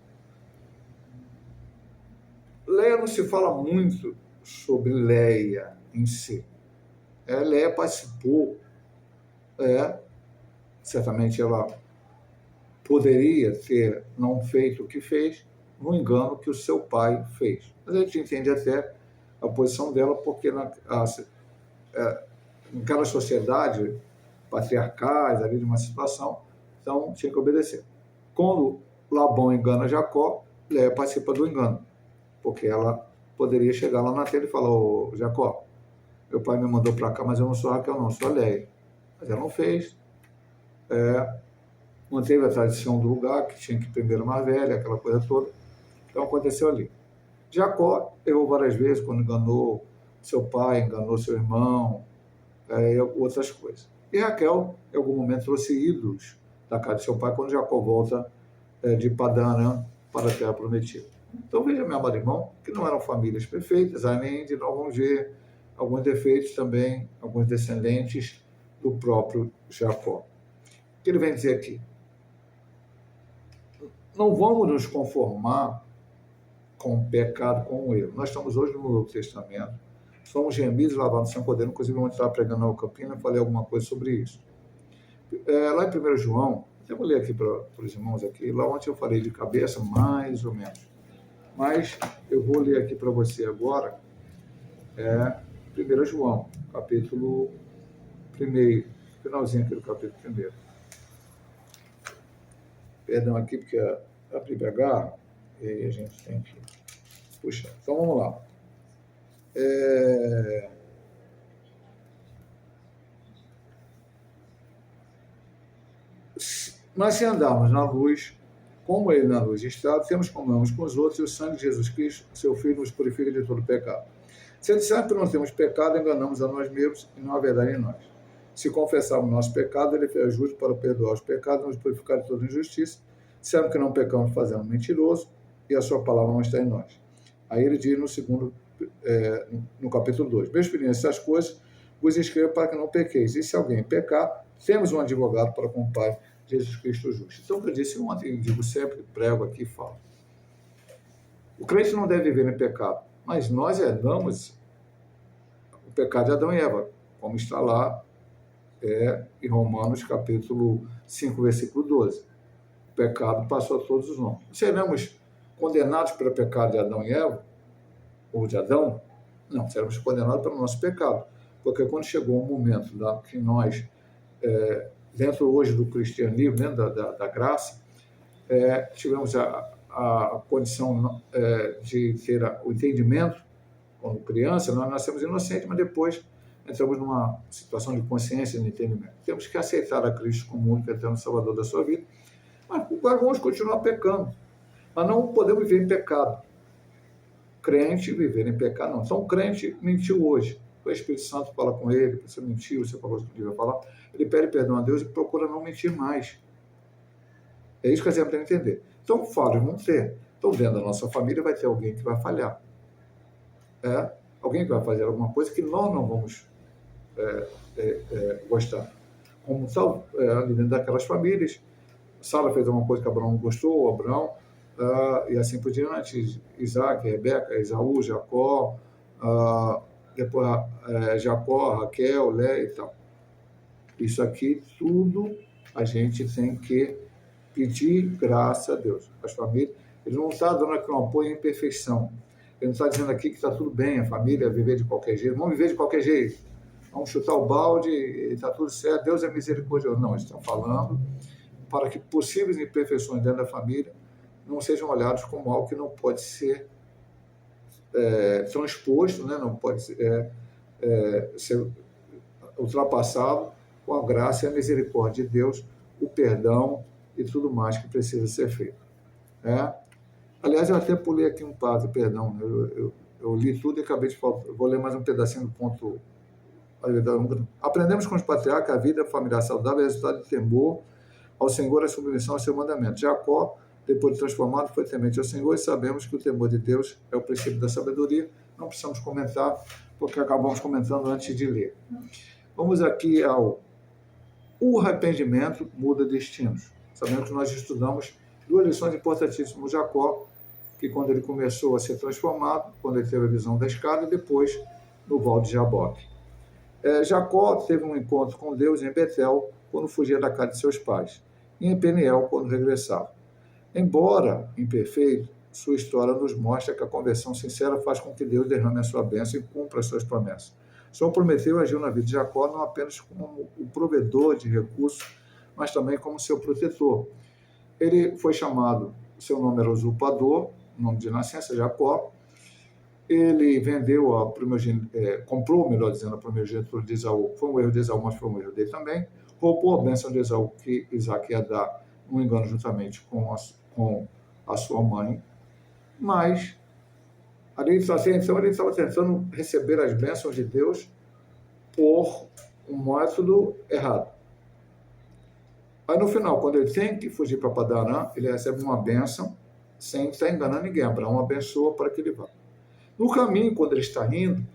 Leia não se fala muito sobre Leia em si. Leia participou, certamente ela poderia ter não feito o que fez, no engano que o seu pai fez. Mas a gente entende até a posição dela, porque naquela sociedade patriarcais, ali de uma situação, então tinha que obedecer. Quando Labão engana Jacó, Leia participa do engano, porque ela poderia chegar lá na tela e falar: ô Jacó, meu pai me mandou para cá, mas eu não sou Raquel, não, sou a Leia. Mas ela não fez. Manteve a tradição do lugar, que tinha que ir primeiro mais velha, aquela coisa toda. Então aconteceu ali. Jacó errou várias vezes quando enganou seu pai, enganou seu irmão, e outras coisas. E Raquel, em algum momento, trouxe ídolos da casa de seu pai quando Jacó volta de Padã Arã para a terra prometida. Então veja, meu amado irmão, que não eram famílias perfeitas, além de nós vamos ver alguns defeitos também, alguns descendentes do próprio Jacó. O que ele vem dizer aqui? Não vamos nos conformar com o pecado, com o erro. Nós estamos hoje no Novo Testamento, somos remidos, lavados sem poder. Inclusive, ontem estava pregando na Campina, falei alguma coisa sobre isso. Lá em 1 João, até vou ler aqui para os irmãos aqui, lá ontem eu falei de cabeça, mais ou menos. Mas eu vou ler aqui para você agora, 1 João, capítulo primeiro, finalzinho aqui do capítulo 1. Perdão aqui, porque a Bíblia agarra, e aí a gente tem que puxar. Então vamos lá. Mas se andarmos na luz, como ele na luz está, temos comunhão uns com os outros, e o sangue de Jesus Cristo, seu Filho, nos purifica de todo pecado. Se dissermos que não temos pecado, enganamos a nós mesmos e não há verdade em nós. Se confessarmos nosso pecado, ele é justo para perdoar os pecados e nos purificar de toda injustiça. Dissermos que não pecamos, fazendo mentiroso, e a sua palavra não está em nós. Aí ele diz no capítulo 2, meus filhinhos, essas coisas vos escrevo para que não pequeis. E se alguém pecar, temos um advogado para com o Pai, Jesus Cristo justo. Então, eu disse ontem, digo sempre, prego aqui e falo. O crente não deve viver em pecado, mas nós herdamos o pecado de Adão e Eva, como está lá em Romanos capítulo 5, versículo 12. O pecado passou a todos os homens. Seremos condenados pelo pecado de Adão e Eva? Ou de Adão? Não, seremos condenados pelo nosso pecado. Porque quando chegou o momento que nós, dentro hoje do cristianismo, dentro da graça, tivemos a condição de ter o entendimento, como criança, nós nascemos inocentes, mas depois entramos numa situação de consciência e de entendimento. Temos que aceitar a Cristo como único e eterno Salvador da sua vida, mas vamos continuar pecando. Mas não podemos viver em pecado. Crente viver em pecado, não. Então, o crente mentiu hoje. O Espírito Santo fala com ele, você mentiu, você falou o que devia falar. Ele pede perdão a Deus e procura não mentir mais. É isso que a gente tem que entender. Então, falhas vão ter. Então, dentro da nossa família vai ter alguém que vai falhar. Alguém que vai fazer alguma coisa que nós não vamos gostar. Como tal, ali dentro daquelas famílias, Sara fez uma coisa que Abraão não gostou, Abraão, e assim por diante, Isaac, Rebeca, Esaú, Jacó, depois Jacó, Raquel, Léa e tal. Isso aqui tudo a gente tem que pedir graça a Deus. As famílias, ele não está dando aqui um apoio em perfeição. Ele não está dizendo aqui que está tudo bem, a família viver de qualquer jeito. Vamos viver de qualquer jeito. Vamos chutar o balde e está tudo certo. Deus é misericordioso. Não, eles estão falando para que possíveis imperfeições dentro da família não sejam olhados como algo que não pode ser transposto, né? Não pode ser ultrapassado com a graça e a misericórdia de Deus, o perdão e tudo mais que precisa ser feito. Aliás, eu até pulei aqui um passo, perdão, eu li tudo e acabei de falar, vou ler mais um pedacinho do ponto. Aprendemos com os patriarcas a vida familiar saudável é resultado de temor ao Senhor, a submissão ao seu mandamento. Jacó, depois de transformado, foi temente ao Senhor, e sabemos que o temor de Deus é o princípio da sabedoria. Não precisamos comentar, porque acabamos comentando antes de ler. Vamos aqui o arrependimento muda destinos. Sabemos que nós estudamos duas lições importantíssimas. Jacó, que quando ele começou a ser transformado, quando ele teve a visão da escada, e depois no Val de Jaboque. Jacó teve um encontro com Deus em Betel, quando fugia da casa de seus pais, e em Peniel, quando regressava. Embora imperfeito, sua história nos mostra que a conversão sincera faz com que Deus derrame a sua bênção e cumpra as suas promessas. O Senhor prometeu e agiu na vida de Jacó não apenas como o provedor de recursos, mas também como seu protetor. Ele foi chamado, seu nome era usurpador, nome de nascença, Jacó. Ele vendeu comprou, melhor dizendo, a primogenitura de Esaú. Foi um erro de Esaú, mas foi um erro dele também. Roubou a bênção de Esaú que Isaac ia dar, um engano juntamente com a sua mãe. Mas ali ele estava tentando receber as bênçãos de Deus por um método errado. Aí no final, quando ele tem que fugir para Padarã, ele recebe uma bênção sem estar enganando ninguém. Abraão abençoa para que ele vá. No caminho, quando ele está indo,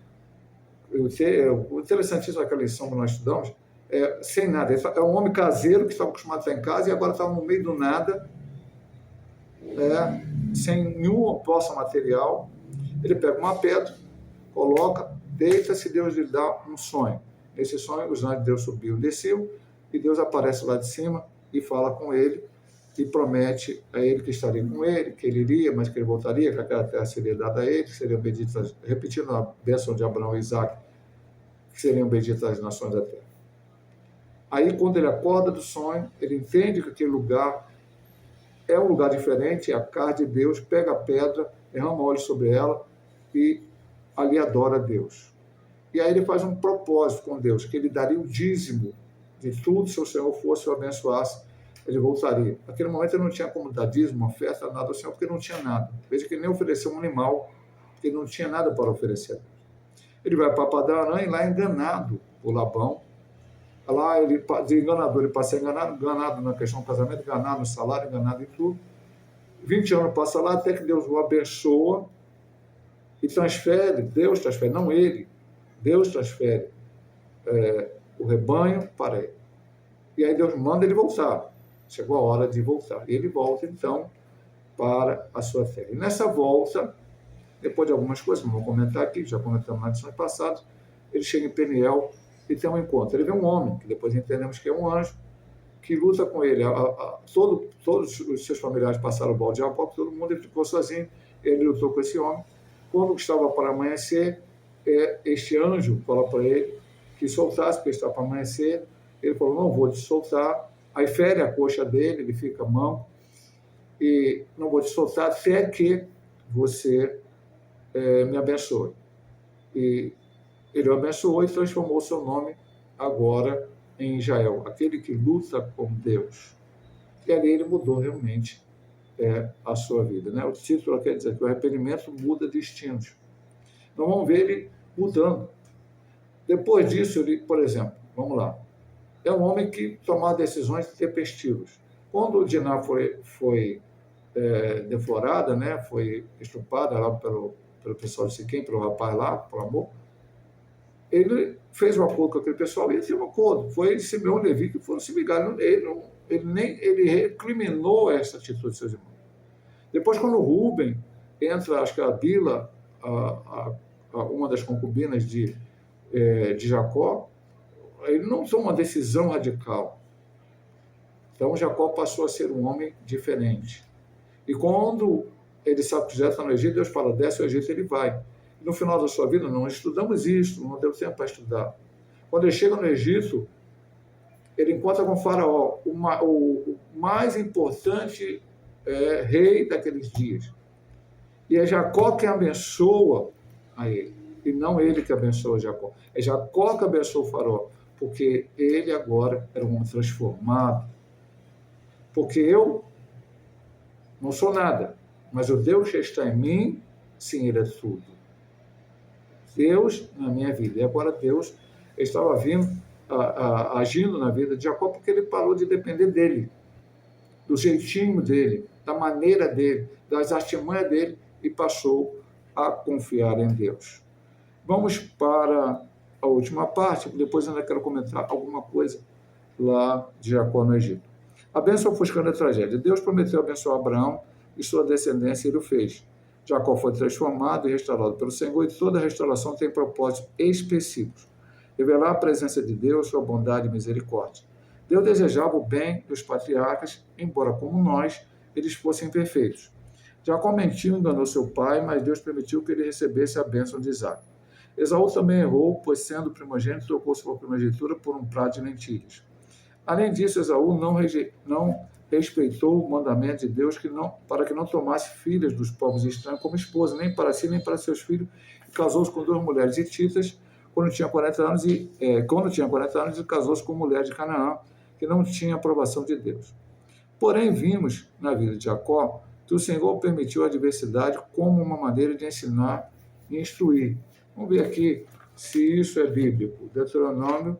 o interessantíssimo daquela lição que nós estudamos, sem nada. É um homem caseiro que estava acostumado a estar em casa e agora estava no meio do nada, sem nenhuma posse material. Ele pega uma pedra, coloca, deita-se, Deus lhe dá um sonho. Nesse sonho, os anjos de Deus subiu e desceu, e Deus aparece lá de cima e fala com ele, e promete a ele que estaria com ele, que ele iria, mas que ele voltaria, que aquela terra seria dada a ele, que seriam benditas, repetindo a bênção de Abraão e Isaac, que seriam benditas as nações da terra. Aí, quando ele acorda do sonho, ele entende que aquele lugar é um lugar diferente, é a casa de Deus, pega a pedra, derrama óleo sobre ela e ali adora a Deus. E aí ele faz um propósito com Deus, que ele daria o dízimo de tudo se o Senhor fosse o abençoasse, ele voltaria. Naquele momento ele não tinha como dar dízimo, oferta, nada ao Senhor, porque não tinha nada. Veja que ele nem ofereceu um animal, porque ele não tinha nada para oferecer. Ele vai para Padan e lá é enganado por Labão. Lá ele, de enganador, ele passa enganado na questão do casamento, enganado no salário, enganado em tudo. 20 anos passa lá até que Deus o abençoa e transfere, Deus transfere, não ele, Deus transfere o rebanho para ele. E aí Deus manda ele voltar. Chegou a hora de voltar. E ele volta, então, para a sua terra. E nessa volta, depois de algumas coisas, não vou comentar aqui, já comentamos nas edições passadas, ele chega em Peniel e tem um encontro. Ele vê um homem, que depois entendemos que é um anjo, que luta com ele. Todos os seus familiares passaram o balde de Jacó, todo mundo, ele ficou sozinho, ele lutou com esse homem. Quando estava para amanhecer, este anjo fala para ele que soltasse, porque estava para amanhecer. Ele falou, não vou te soltar. Aí fere a coxa dele, ele fica manco, e não vou te soltar até que você me abençoe. E ele o abençoou e transformou seu nome agora em Israel, aquele que luta com Deus. E ali ele mudou realmente a sua vida. Né? O título quer dizer que o arrependimento muda destinos. Então vamos ver ele mudando. Depois disso, ele, por exemplo, vamos lá, é um homem que tomava decisões tempestivas. Quando Diná foi deflorada, né, foi estuprada lá pelo pessoal de Siquém, pelo rapaz lá, por amor, fez um acordo com aquele pessoal e ele fez um acordo. Foi Simeão e Levi que foram se ligar. Ele recriminou essa atitude de seus irmãos. Depois, quando Rúben entra, acho que a Bila, uma das concubinas de Jacó, ele não tomou uma decisão radical. Então, Jacó passou a ser um homem diferente. E quando ele sabe que já está no Egito, Deus fala, desce o Egito, ele vai. E no final da sua vida, não estudamos isso, não deu tempo para estudar. Quando ele chega no Egito, ele encontra com o faraó, o mais importante rei daqueles dias. E é Jacó que abençoa a ele, e não ele que abençoa Jacó. É Jacó que abençoa o faraó, porque ele agora era um homem transformado. Porque eu não sou nada, mas o Deus que está em mim, sim, ele é tudo. Deus na minha vida. E agora Deus estava agindo na vida de Jacó porque ele parou de depender dele, do jeitinho dele, da maneira dele, das artimanhas dele, e passou a confiar em Deus. Vamos para a última parte, depois ainda quero comentar alguma coisa lá de Jacó no Egito. A bênção ofuscando a tragédia. Deus prometeu abençoar Abraão e sua descendência, ele o fez. Jacó foi transformado e restaurado pelo Senhor, e toda restauração tem propósitos específicos. Revelar a presença de Deus, sua bondade e misericórdia. Deus desejava o bem dos patriarcas, embora, como nós, eles fossem perfeitos. Jacó mentiu e enganou seu pai, mas Deus permitiu que ele recebesse a bênção de Isaac. Esaú também errou, pois, sendo primogênito, trocou sua primogenitura por um prato de lentilhas. Além disso, Esaú não respeitou o mandamento de Deus para que não tomasse filhas dos povos estranhos como esposa, nem para si, nem para seus filhos, e casou-se com 2 mulheres hititas quando tinha 40 anos e casou-se com mulher de Canaã, que não tinha aprovação de Deus. Porém, vimos na vida de Jacó que o Senhor permitiu a adversidade como uma maneira de ensinar e instruir. Vamos ver aqui se isso é bíblico. Deuteronômio,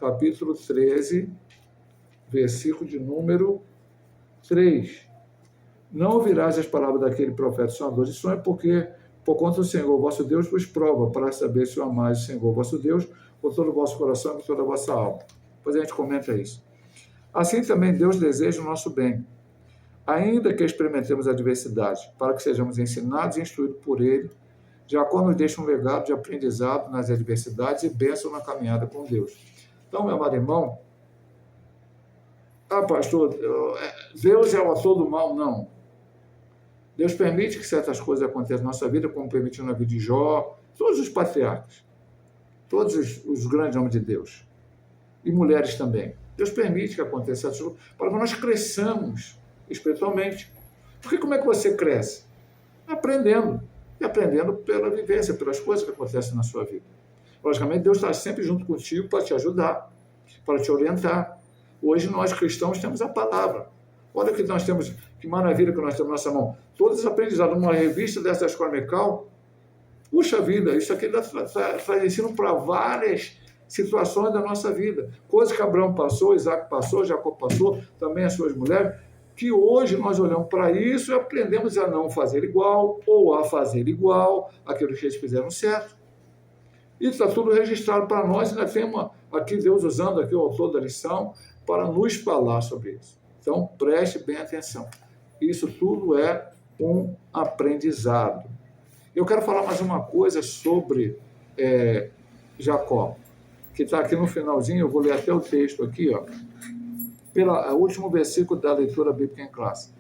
capítulo 13, versículo de número 3. Não ouvirás as palavras daquele profeta sonhador de sonho, porque, por conta do Senhor, vosso Deus, vos prova para saber se o amais o Senhor, vosso Deus, com todo o vosso coração e com toda a vossa alma. Depois a gente comenta isso. Assim também Deus deseja o nosso bem, ainda que experimentemos adversidade, para que sejamos ensinados e instruídos por Ele. Jacó nos deixa um legado de aprendizado nas adversidades e bênção na caminhada com Deus. Então, meu amado irmão, pastor, Deus é o autor do mal? Não. Deus permite que certas coisas aconteçam na nossa vida, como permitiu na vida de Jó, todos os patriarcas, todos os grandes homens de Deus, e mulheres também. Deus permite que aconteça essas lutas para que nós cresçamos espiritualmente. Porque como é que você cresce? Aprendendo. E aprendendo pela vivência, pelas coisas que acontecem na sua vida. Logicamente, Deus está sempre junto contigo para te ajudar, para te orientar. Hoje nós cristãos temos a palavra. Olha que nós temos, que maravilha que nós temos na nossa mão. Todos os aprendizados, uma revista dessa escola Mecal, puxa vida, isso aqui traz ensino para várias situações da nossa vida. Coisas que Abraão passou, Isaac passou, Jacó passou, também as suas mulheres, que hoje nós olhamos para isso e aprendemos a não fazer igual, ou a fazer igual, aquilo que eles fizeram certo. E está tudo registrado para nós, e nós temos aqui Deus usando aqui o autor da lição para nos falar sobre isso. Então, preste bem atenção. Isso tudo é um aprendizado. Eu quero falar mais uma coisa sobre Jacó, que está aqui no finalzinho, eu vou ler até o texto aqui, ó, o último versículo da leitura bíblica em classe.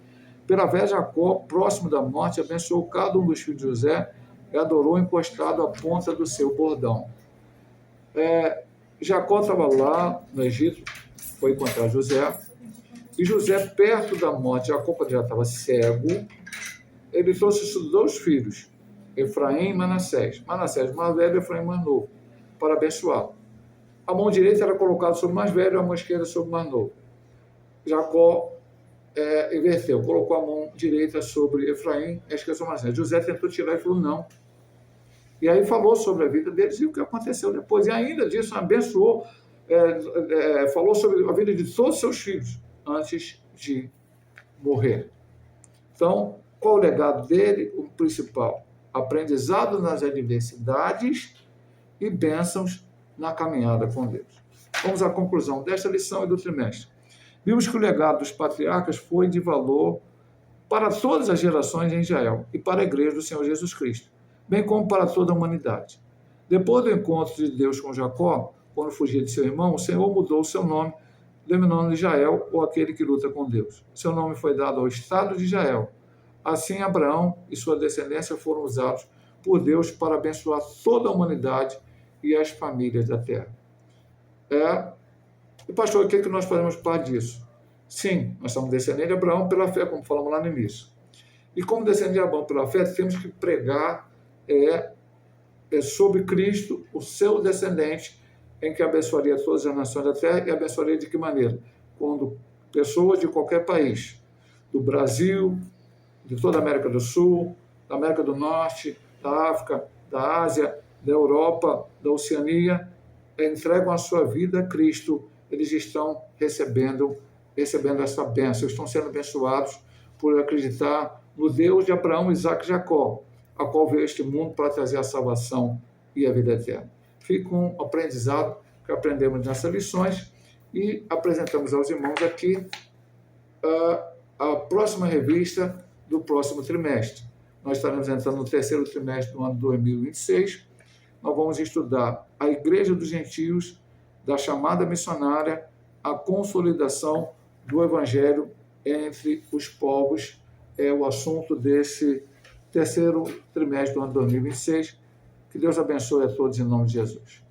Pela vez, Jacó, próximo da morte, abençoou cada um dos filhos de José e adorou encostado à ponta do seu bordão. Jacó estava lá no Egito, foi encontrar José, e José, perto da morte, Jacó já estava cego, ele trouxe seus 2 filhos, Efraim e Manassés. Manassés mais velho, Efraim mais novo, para abençoá-lo. A mão direita era colocada sobre o mais velho, a mão esquerda sobre o mais novo. Jacó inverteu, colocou a mão direita sobre Efraim, a esquerda sobre Manassés. José tentou tirar e falou não. E aí falou sobre a vida deles e o que aconteceu depois. E ainda disso, abençoou, falou sobre a vida de todos os seus filhos antes de morrer. Então, qual o legado dele? O principal, aprendizado nas adversidades e bênçãos na caminhada com Deus. Vamos à conclusão desta lição e do trimestre. Vimos que o legado dos patriarcas foi de valor para todas as gerações em Israel e para a igreja do Senhor Jesus Cristo, bem como para toda a humanidade. Depois do encontro de Deus com Jacó, quando fugia de seu irmão, o Senhor mudou o seu nome, denominando Israel, ou aquele que luta com Deus. Seu nome foi dado ao Estado de Israel. Assim, Abraão e sua descendência foram usados por Deus para abençoar toda a humanidade e as famílias da terra. E, pastor, o que nós podemos falar disso? Sim, nós somos descendentes de Abraão pela fé, como falamos lá no início. E como descendentes de Abraão pela fé, temos que pregar sobre Cristo, o seu descendente, em que abençoaria todas as nações da terra, e abençoaria de que maneira? Quando pessoas de qualquer país, do Brasil, de toda a América do Sul, da América do Norte, da África, da Ásia, da Europa, da Oceania, entregam a sua vida a Cristo, eles estão recebendo essa bênção, estão sendo abençoados por acreditar no Deus de Abraão, Isaac e Jacó, a qual veio a este mundo para trazer a salvação e a vida eterna. Fica um aprendizado que aprendemos nessas lições e apresentamos aos irmãos aqui a próxima revista do próximo trimestre. Nós estaremos entrando no 3º trimestre do ano 2026. Nós vamos estudar a Igreja dos Gentios, da chamada missionária, a consolidação do Evangelho entre os povos. É o assunto desse 3º trimestre do ano 2026. Que Deus abençoe a todos em nome de Jesus.